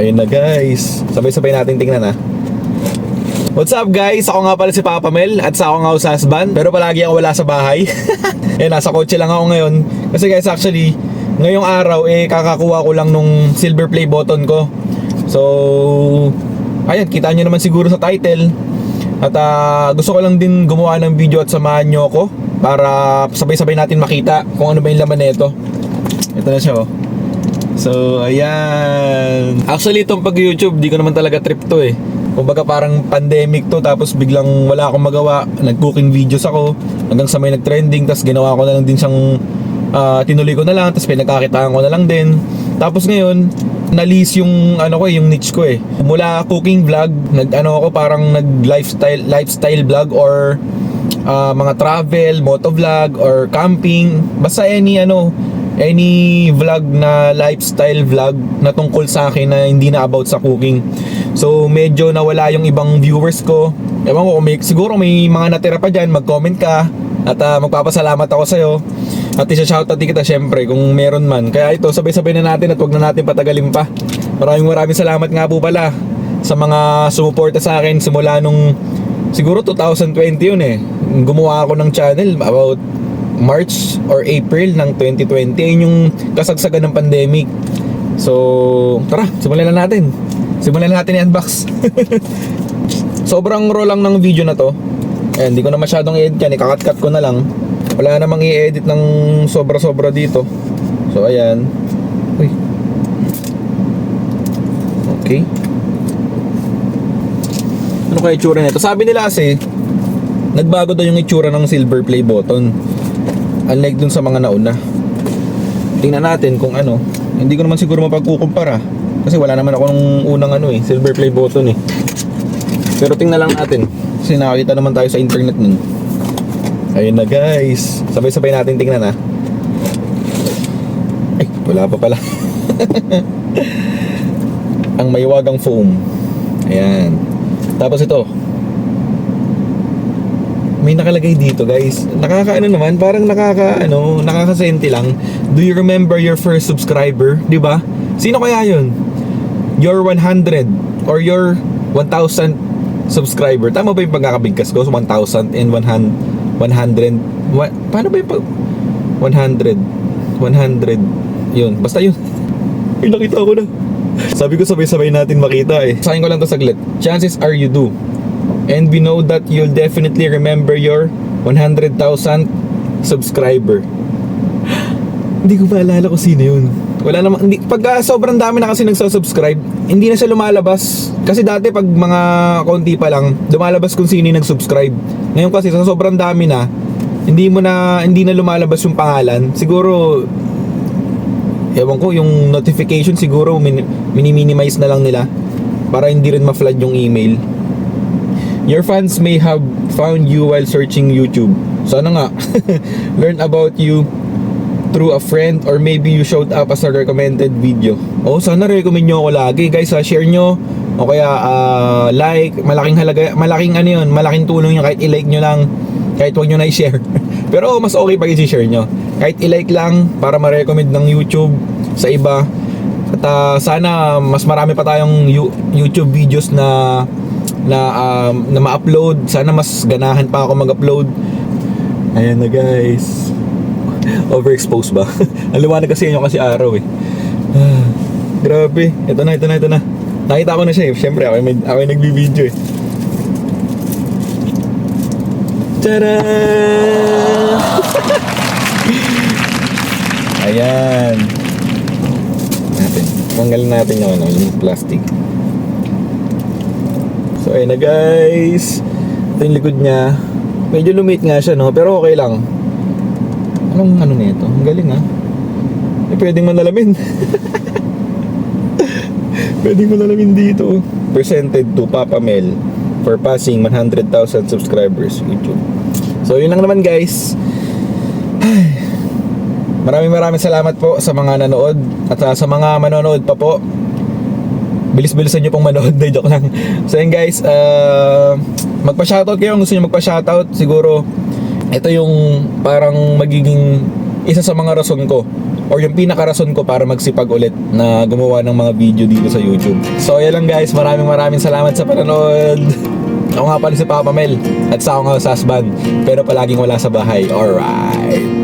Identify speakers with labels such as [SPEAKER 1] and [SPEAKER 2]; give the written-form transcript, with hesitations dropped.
[SPEAKER 1] Ayun na guys, sabay-sabay natin tingnan ha. What's up guys? Ako nga pala si Papa Mel at sa ako nga sa husband. Pero palagi ako wala sa bahay. Nasa kotse lang ako ngayon. Kasi guys actually, ngayong araw kakakuha ko lang nung silver play button ko. So, ayan, kita nyo naman siguro sa title. At gusto ko lang din gumawa ng video at samahan nyo ako para sabay-sabay natin makita kung ano ba yung laman nito. Ito na siya oh. So, ayan. Actually, itong pag-YouTube, di ko naman talaga trip to eh. Kumbaga parang pandemic to, tapos biglang wala akong magawa. Nag-cooking videos ako, hanggang sa may nag-trending, tapos ginawa ko na lang din siyang, tinuloy ko na lang, tapos pinagkakitaan ko na lang din. Tapos ngayon, na-lease yung, yung niche ko eh. Mula cooking vlog, ako parang nag-lifestyle vlog or mga travel, motovlog, or camping. Basta any vlog na lifestyle vlog na tungkol sa akin na hindi na about sa cooking. So medyo nawala yung ibang viewers ko. Ewan ko, siguro may mga natira pa dyan, mag-comment ka. At magpapasalamat ako sa'yo. At isa-shoutout din kita syempre kung meron man. Kaya ito, sabay-sabay na natin at wag na natin patagalin pa. Maraming salamat nga po pala sa mga sumuporta sa akin simula nung siguro 2020 yun eh. Gumawa ako ng channel about March or April ng 2020. Ayun yung kasagsagan ng pandemic. So, tara, simulan na natin. Simulan na natin i-unbox. Sobrang raw lang ng video na to. Ayan, hindi ko na masyadong i-edit yan. Ikakat-cut ko na lang. Wala namang i-edit ng sobra-sobra dito. So, ayan. Uy. Okay. Ano kaya itsura nito? Sabi nila kasi, nagbago daw yung itsura ng silver play button. Unlike dun sa mga nauna. Tingnan natin kung ano. Hindi ko naman siguro mapagkukumpara kasi wala naman ako nung unang silver play button eh. Pero tingnan lang natin kasi nakakita naman tayo sa internet nun. Ayun na guys, sabay-sabay natin tingnan ha. Ay, wala pa pala. Ang maiwagang foam. Ayan. Tapos ito, may nakalagay dito guys. Naman, parang nakakasenti lang. Do you remember your first subscriber? Diba? Sino kaya yun? Your 100 or your 1,000 subscriber. Tama ba yung pagkakabigkas ko? 1,000 and 100. Paano ba yung 100? 100. Yun. Basta yun. Ay, nakita ko na. Sabi ko sabay-sabay natin makita eh. Sakin ko lang to saglit. Chances are you do. And we know that you'll definitely remember your 100,000 subscriber. Hindi ko maalala kung sino yun. Wala naman, pag sobrang dami na kasi nagsusubscribe, hindi na siya lumalabas. Kasi dati pag mga konti pa lang, lumalabas kung sino yung nag-subscribe. Ngayon kasi sa sobrang dami na, hindi na lumalabas yung pangalan. Siguro, ewan ko, yung notification siguro minimize na lang nila para hindi rin ma-flood yung email. Your fans may have found you while searching YouTube. So ano nga, learn about you through a friend or maybe you showed up as a recommended video. Oh, sana recommend nyo ako lagi. Guys, share nyo o kaya like, malaking halaga, malaking tulong nyo kahit i-like nyo lang, kahit wag nyo na i-share. Pero mas okay pag i-share nyo. Kahit i-like lang para ma-recommend ng YouTube sa iba. At sana mas marami pa tayong YouTube videos na ma-upload. Sana mas ganahan pa ako mag-upload. Ayan na guys. Overexposed ba? Ang liwanag kasi yun kasi araw eh. Grabe. Ito na. Nakita ko na siya eh. Siyempre ako yung nagbibideo eh. Tada! Ayan. Tanggalin natin yung plastic. So ayun na guys. Ito yung likod niya. Medyo lumit nga siya pero okay lang. Anong nito? Ang galing pwedeng manalamin. Pwedeng manalamin dito. Presented to Papa Mel for passing 100,000 subscribers YouTube. So yun lang naman guys. Maraming salamat po sa mga nanood. At sa mga manonood pa po, bilis-bilisan nyo pong manood. Joke lang. So yun guys, magpa-shoutout kayo kung gusto nyo magpa-shoutout. Siguro ito yung parang magiging isa sa mga rason ko or yung pinakarason ko para magsipag ulit na gumawa ng mga video dito sa YouTube. So yan lang guys, maraming salamat sa panonood. Ako nga pala si Papa Mel at sa ako nga sa husband, pero palaging wala sa bahay. Alright.